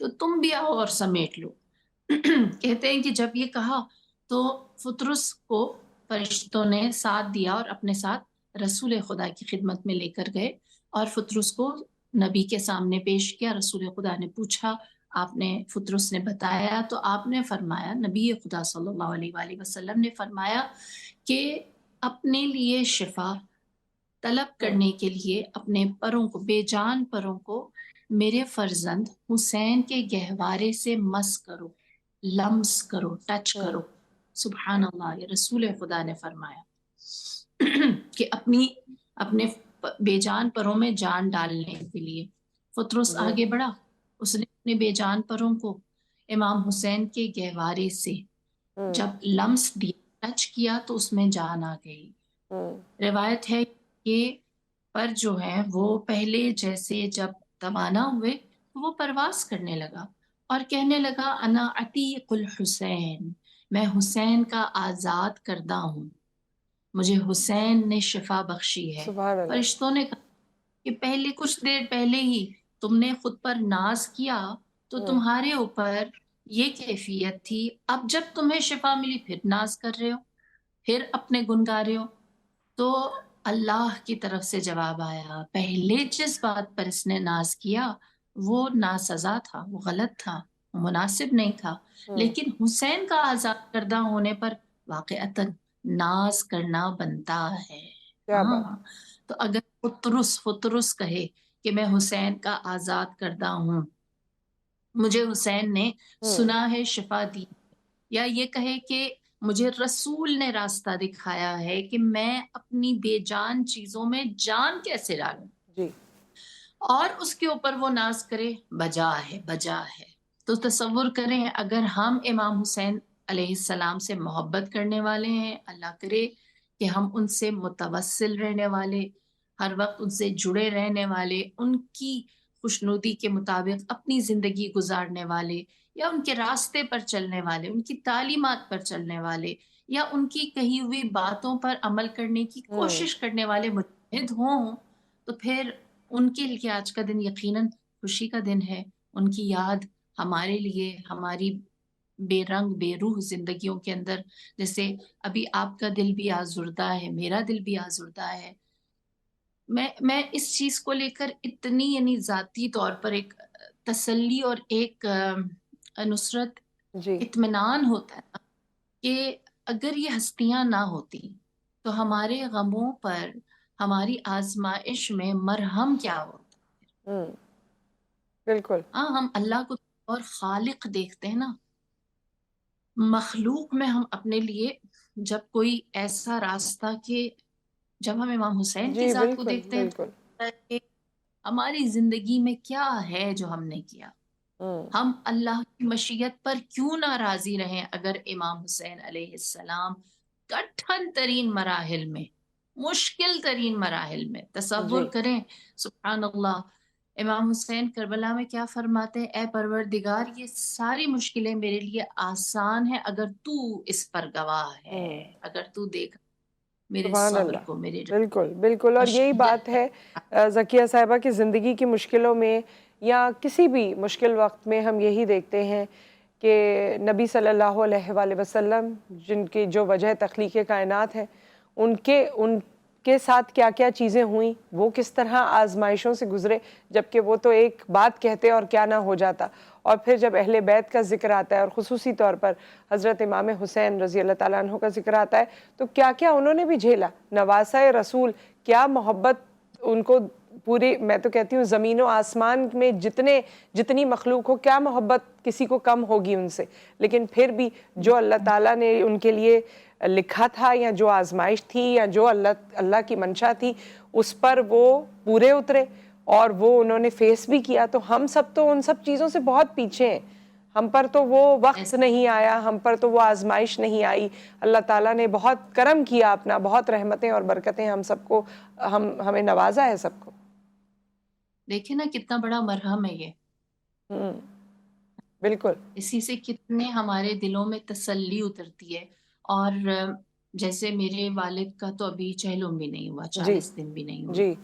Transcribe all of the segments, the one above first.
تو تم بھی آؤ اور سمیٹ لو۔ کہتے ہیں کہ جب یہ کہا تو فطرس کو فرشتوں نے ساتھ دیا اور اپنے ساتھ رسول خدا کی خدمت میں لے کر گئے اور فطرس کو نبی کے سامنے پیش کیا۔ رسول خدا نے پوچھا، آپ نے، فطرس نے بتایا تو آپ نے فرمایا، نبی خدا صلی اللہ علیہ وآلہ وسلم نے فرمایا کہ اپنے لیے شفا طلب کرنے کے لیے اپنے پروں کو، بے جان پروں کو میرے فرزند حسین کے گہوارے سے مس کرو، لمس کرو، ٹچ کرو۔ سبحان اللہ، یہ رسول خدا نے فرمایا کہ اپنے بے جان پروں میں جان ڈالنے کے لیے فطرس آگے بڑھا، اس نے اپنے بے جان پروں کو امام حسین کے گہوارے سے جب لمس دیا، ٹچ کیا تو اس میں جان آ گئی۔ روایت ہے کہ پر جو ہے وہ پہلے جیسے جب توانا ہوئے تو وہ پرواز کرنے لگا اور کہنے لگا انا عتیق الحسین، میں حسین کا آزاد کردہ ہوں، مجھے حسین نے شفا بخشی ہے۔ سبحان اللہ۔ فرشتوں نے کہا کہ پہلے کچھ دیر پہلے ہی تم نے خود پر ناز کیا تو تمہارے اوپر یہ کیفیت تھی، اب جب تمہیں شفا ملی پھر ناز کر رہے ہو، پھر اپنے گن گا رہے ہو۔ تو اللہ کی طرف سے جواب آیا، پہلے جس بات پر اس نے ناز کیا وہ ناسزا تھا، وہ غلط تھا، وہ مناسب نہیں تھا، لیکن حسین کا آزاد کردہ ہونے پر واقعتاً ناز کرنا بنتا ہے۔ کیا بات۔ ہاں، تو اگر فطرس کہے کہ میں حسین کا آزاد کردہ ہوں، مجھے حسین نے سنا ہے شفا دی، یا یہ کہے کہ مجھے رسول نے راستہ دکھایا ہے کہ میں اپنی بے جان چیزوں میں جان کیسے ڈالوں، جی اور اس کے اوپر وہ ناز کرے، بجا ہے، بجا ہے۔ تو تصور کریں اگر ہم امام حسین علیہ السلام سے محبت کرنے والے ہیں، اللہ کرے کہ ہم ان سے متوسل رہنے والے، ہر وقت ان سے جڑے رہنے والے، ان کی خوشنودی کے مطابق اپنی زندگی گزارنے والے، یا ان کے راستے پر چلنے والے، ان کی تعلیمات پر چلنے والے، یا ان کی کہی ہوئی باتوں پر عمل کرنے کی کوشش کرنے والے مجاہد ہوں، تو پھر ان کے لیے آج کا دن یقیناً خوشی کا دن ہے۔ ان کی یاد ہمارے لیے، ہماری بے رنگ بے روح زندگیوں کے اندر، جیسے ابھی آپ کا دل بھی آزردہ ہے، میرا دل بھی آزردہ ہے، میں اس چیز کو لے کر اتنی یعنی ذاتی طور پر ایک تسلی اور ایک نصرت، جی اطمینان ہوتا ہے نا کہ اگر یہ ہستیاں نہ ہوتی تو ہمارے غموں پر، ہماری آزمائش میں مرہم کیا ہوتا۔ بالکل۔ ہاں، ہم اللہ کو اور خالق دیکھتے ہیں نا، مخلوق میں ہم اپنے لیے جب کوئی ایسا راستہ کہ جب ہم امام حسین کی جی ذات کو بالکل دیکھتے ہیں تو بالکل۔ لگتا ہے کہ ہماری زندگی میں کیا ہے جو ہم نے کیا، ہم اللہ کی مشیت پر کیوں نہ راضی رہیں اگر امام حسین علیہ السلام کٹھن ترین مراحل میں، مشکل ترین مراحل میں، تصور جی کریں سبحان اللہ، امام حسین کربلا میں کیا فرماتے ہیں، اے پروردگار یہ ساری مشکلیں میرے لیے آسان ہیں اگر تو اس پر گواہ ہے، اگر تو دیکھ میرے سبحان صبر اللہ۔ کو، میرے بالکل بالکل، اور یہی بات شدت ہے ذکیہ صاحبہ کہ زندگی کی مشکلوں میں یا کسی بھی مشکل وقت میں ہم یہی دیکھتے ہیں کہ نبی صلی اللہ علیہ وآلہ وسلم جن کی جو وجہ تخلیق کائنات ہے، ان کے ساتھ کیا کیا چیزیں ہوئیں، وہ کس طرح آزمائشوں سے گزرے، جبکہ وہ تو ایک بات کہتے اور کیا نہ ہو جاتا، اور پھر جب اہل بیت کا ذکر آتا ہے اور خصوصی طور پر حضرت امام حسین رضی اللہ تعالیٰ عنہ کا ذکر آتا ہے تو کیا کیا انہوں نے بھی جھیلا، نواسۂ رسول، کیا محبت ان کو پوری، میں تو کہتی ہوں زمین و آسمان میں جتنی مخلوق ہو، کیا محبت کسی کو کم ہوگی ان سے، لیکن پھر بھی جو اللہ تعالیٰ نے ان کے لیے لکھا تھا یا جو آزمائش تھی یا جو اللہ کی منشا تھی اس پر وہ پورے اترے اور وہ انہوں نے فیس بھی کیا۔ تو ہم سب تو ان سب چیزوں سے بہت پیچھے ہیں، ہم پر تو وہ وقت نہیں آیا، ہم پر تو وہ آزمائش نہیں آئی، اللہ تعالیٰ نے بہت کرم کیا اپنا، بہت رحمتیں اور برکتیں ہم سب کو، ہمیں نوازا ہے سب کو۔ دیکھیں نا کتنا بڑا مرہم ہے یہ، بالکل اسی سے کتنے ہمارے دلوں میں تسلی اترتی ہے۔ اور جیسے میرے والد کا تو ابھی چہلم بھی نہیں ہوا، جی 40 دن بھی نہیں ہوئے، جی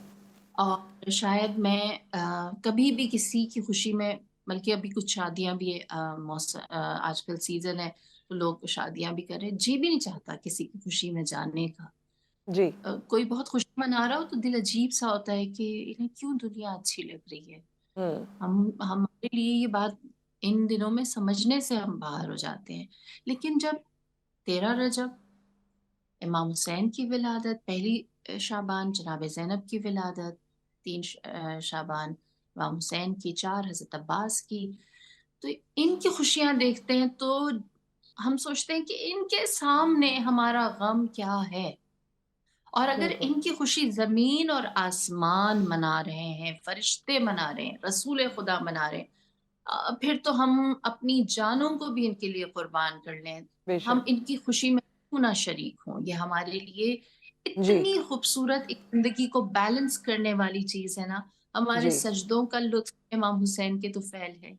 اور شاید میں کبھی بھی کسی کی خوشی میں بلکہ ابھی کچھ شادیاں بھی آج کل سیزن ہے تو لوگ شادیاں بھی کر رہے ہیں، جی بھی نہیں چاہتا کسی کی خوشی میں جانے کا. جی کوئی بہت خوشی منا رہا ہو تو دل عجیب سا ہوتا ہے کہ انہیں کیوں دنیا اچھی لگ رہی ہے. ہوں ہمارے لیے یہ بات ان دنوں میں سمجھنے سے ہم باہر ہو جاتے ہیں. لیکن جب 13 رجب امام حسین کی ولادت، پہلی شعبان جناب زینب کی ولادت، 3 شعبان امام حسین کی، 4 حضرت عباس کی، تو ان کی خوشیاں دیکھتے ہیں تو ہم سوچتے ہیں کہ ان کے سامنے ہمارا غم کیا ہے. اور اگر بالکل ان کی خوشی زمین اور آسمان منا رہے ہیں، فرشتے منا رہے ہیں، رسول خدا منا رہے ہیں، پھر تو ہم اپنی جانوں کو بھی ان کے لیے قربان کر لیں. بے ہم شک. ان کی خوشی میں کیوں نہ شریک ہوں. یہ ہمارے لیے جی اتنی خوبصورت ایک زندگی کو بیلنس کرنے والی چیز ہے نا. ہمارے جی سجدوں کا لطف امام حسین کے تو فعل ہے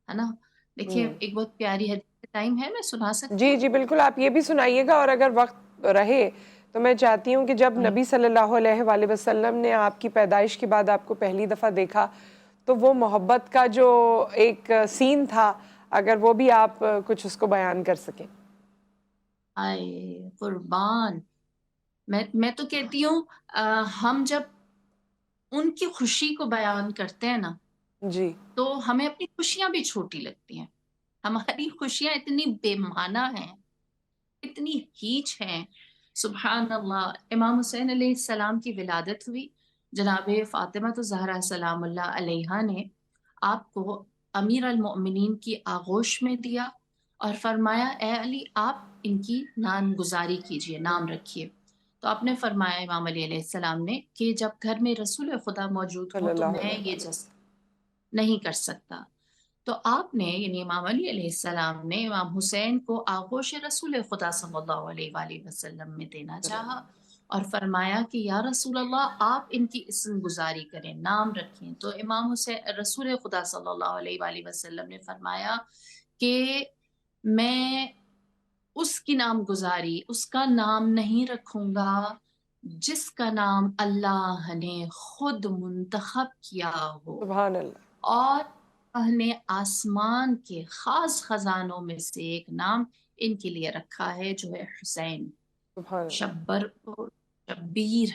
نا. دیکھیے ہوں ایک بہت پیاری حدیث، ٹائم ہے میں سنا سکتی جی ہوں؟ جی بالکل، آپ یہ بھی سنائیے گا. اور اگر وقت رہے تو میں چاہتی ہوں کہ جب نبی صلی اللہ علیہ وآلہ وسلم نے آپ کی پیدائش کے بعد آپ کو پہلی دفعہ دیکھا تو وہ محبت کا جو ایک سین تھا، اگر وہ بھی آپ کچھ اس کو بیان کر سکیں. آئے قربان. میں تو کہتی ہوں ہم جب ان کی خوشی کو بیان کرتے ہیں نا جی تو ہمیں اپنی خوشیاں بھی چھوٹی لگتی ہیں. ہماری خوشیاں اتنی بے معنی ہیں، اتنی ہیچ ہیں. سبحان اللہ. امام حسین علیہ السلام کی ولادت ہوئی. جناب فاطمہ الزہرا سلام اللہ علیہا نے آپ کو امیر المؤمنین کی آغوش میں دیا اور فرمایا اے علی آپ ان کی نام گزاری کیجئے، نام رکھیے. تو آپ نے فرمایا امام علی علیہ السلام نے کہ جب گھر میں رسول خدا موجود صلی ہوں تو اللہ میں علیہ یہ وآلہ. جس نہیں کر سکتا. تو آپ نے یعنی امام علی علیہ السلام نے امام حسین کو آغوش رسول خدا صلی اللہ علیہ وآلہ وسلم میں دینا چاہا اور فرمایا کہ یا رسول اللہ آپ ان کی اسم گزاری کریں، نام رکھیں. تو امام حسین رسول خدا صلی اللہ علیہ وآلہ وسلم نے فرمایا کہ میں اس کی نام گزاری، اس کا نام نہیں رکھوں گا جس کا نام اللہ نے خود منتخب کیا ہو. سبحان اللہ. اور اللہ نے آسمان کے خاص خزانوں میں سے ایک نام ان کے لیے رکھا ہے جو ہے حسین. سبحان اللہ. شبر اور شبیر،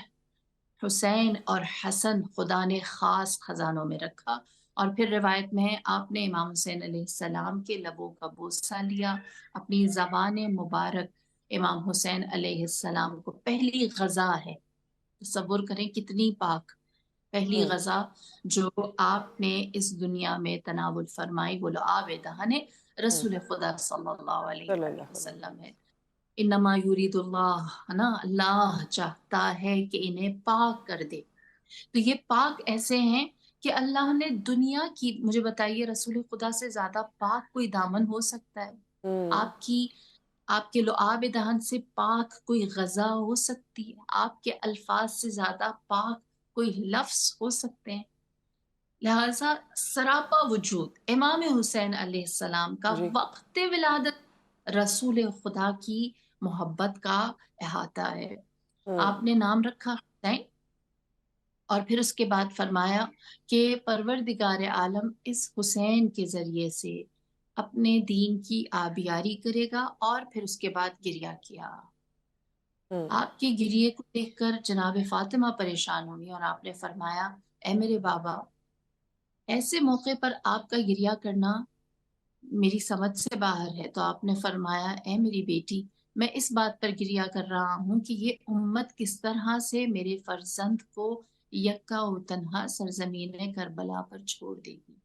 حسین اور حسن خدا نے خاص خزانوں میں رکھا. اور پھر روایت میں ہے آپ نے امام حسین علیہ السلام کے لبوں کا بوسہ لیا، اپنی زبان مبارک امام حسین علیہ السلام کو پہلی غذا ہے. تصور کریں کتنی پاک پہلی غذا جو آپ نے اس دنیا میں تناول فرمائی وہ لعاب دہن رسول خدا صلی اللہ علیہ صلی وآلہ اللہ علیہ. وسلم ہے. انما یرید اللہ، ہے نا، اللہ چاہتا ہے کہ انہیں پاک کر دے. تو یہ پاک ایسے ہیں کہ اللہ نے دنیا کی، مجھے بتائیے رسول خدا سے زیادہ پاک کوئی دامن ہو سکتا ہے؟ آپ کے لعاب دہن سے پاک کوئی غذا ہو سکتی ہے؟ آپ کے الفاظ سے زیادہ پاک کوئی لفظ ہو سکتے ہیں؟ لہذا سراپا وجود امام حسین علیہ السلام کا جی وقت ولادت رسول خدا کی محبت کا احاطہ ہے. آپ نے نام رکھا حسین اور پھر اس کے بعد فرمایا کہ پروردگار عالم اس حسین کے ذریعے سے اپنے دین کی آبیاری کرے گا. اور پھر اس کے بعد گریہ کیا. آپ کے گریے کو دیکھ کر جناب فاطمہ پریشان ہوئی اور آپ نے فرمایا اے میرے بابا، ایسے موقع پر آپ کا گریہ کرنا میری سمجھ سے باہر ہے. تو آپ نے فرمایا اے میری بیٹی، میں اس بات پر گریہ کر رہا ہوں کہ یہ امت کس طرح سے میرے فرزند کو یکا و تنہا سرزمین کربلا پر چھوڑ دے گی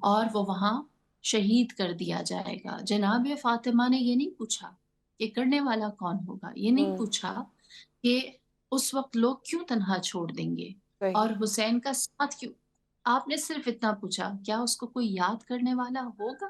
اور وہ وہاں شہید کر دیا جائے گا. جناب فاطمہ نے یہ نہیں پوچھا کہ کرنے والا کون ہوگا، یہ نہیں پوچھا کہ اس وقت لوگ کیوں تنہا چھوڑ دیں گے صحیح. اور حسین کا ساتھ کیوں. آپ نے صرف اتنا پوچھا کیا اس کو کوئی یاد کرنے والا ہوگا،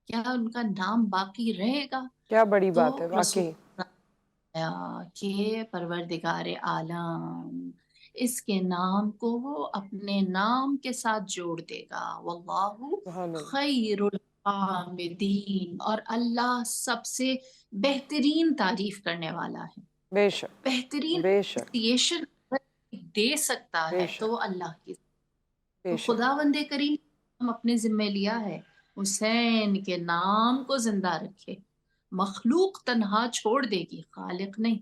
کیا ان کا نام باقی رہے گا. کیا بڑی تو بات ہے رسول واقعی. کہ پروردگار عالم اس کے نام کو وہ اپنے نام کے ساتھ جوڑ دے گا. واللہ سبحان اللہ. خیر الحامدین، اور اللہ سب سے بہترین تعریف کرنے والا ہے. بے شک بہترین بے شک appreciation دے سکتا بے ہے تو شک وہ اللہ کی. بے تو شک. خدا وند کریم اپنے ذمے لیا ہے، حسین کے نام کو زندہ رکھے. مخلوق تنہا چھوڑ دے گی، خالق نہیں.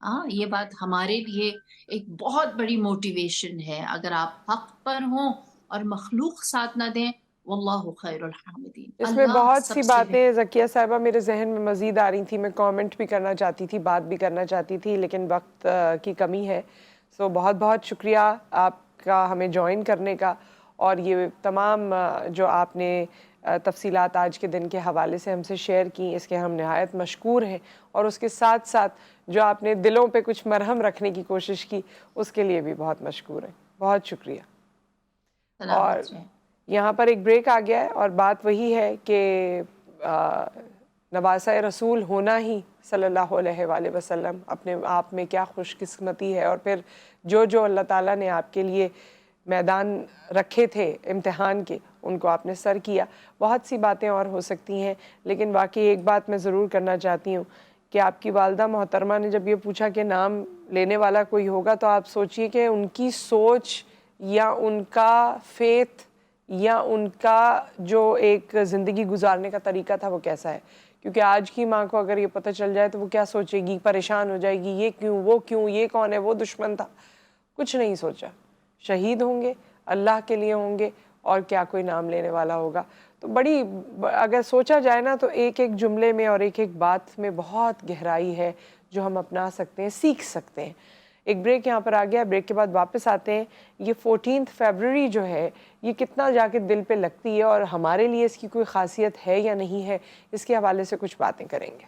ہاں، یہ بات ہمارے لیے ایک بہت بڑی موٹیویشن ہے. اگر آپ حق پر ہوں اور مخلوق ساتھ نہ دیں، واللہ خیر الحامدین، اس میں اللہ بہت سی سب سے باتیں ذکیہ صاحبہ میرے ذہن میں مزید آ رہی تھی، میں کامنٹ بھی کرنا چاہتی تھی، بات بھی کرنا چاہتی تھی، لیکن وقت کی کمی ہے. سو بہت بہت شکریہ آپ کا ہمیں جوائن کرنے کا، اور یہ تمام جو آپ نے تفصیلات آج کے دن کے حوالے سے ہم سے شیئر کی، اس کے ہم نہایت مشکور ہیں. اور اس کے ساتھ ساتھ جو آپ نے دلوں پہ کچھ مرہم رکھنے کی کوشش کی، اس کے لیے بھی بہت مشکور ہیں. بہت شکریہ. اور سلامت رہیں. یہاں پر ایک بریک آ گیا ہے، اور بات وہی ہے کہ نواسہ رسول ہونا ہی صلی اللہ علیہ وآلہ وسلم اپنے آپ میں کیا خوش قسمتی ہے. اور پھر جو جو اللہ تعالیٰ نے آپ کے لیے میدان رکھے تھے امتحان کے، ان کو آپ نے سر کیا. بہت سی باتیں اور ہو سکتی ہیں، لیکن واقعی ایک بات میں ضرور کرنا چاہتی ہوں کہ آپ کی والدہ محترمہ نے جب یہ پوچھا کہ نام لینے والا کوئی ہوگا، تو آپ سوچئے کہ ان کی سوچ یا ان کا فیتھ یا ان کا جو ایک زندگی گزارنے کا طریقہ تھا وہ کیسا ہے. کیونکہ آج کی ماں کو اگر یہ پتہ چل جائے تو وہ کیا سوچے گی، پریشان ہو جائے گی، یہ کیوں، وہ کیوں، یہ کون ہے، وہ دشمن تھا. کچھ نہیں سوچا. شہید ہوں گے، اللہ کے لیے ہوں گے، اور کیا کوئی نام لینے والا ہوگا. تو بڑی اگر سوچا جائے نا، تو ایک ایک جملے میں اور ایک ایک بات میں بہت گہرائی ہے جو ہم اپنا سکتے ہیں، سیکھ سکتے ہیں. ایک بریک یہاں پر آ گیا، بریک کے بعد واپس آتے ہیں. یہ 14 فیبرری جو ہے، یہ کتنا جا کے دل پہ لگتی ہے، اور ہمارے لیے اس کی کوئی خاصیت ہے یا نہیں ہے، اس کے حوالے سے کچھ باتیں کریں گے.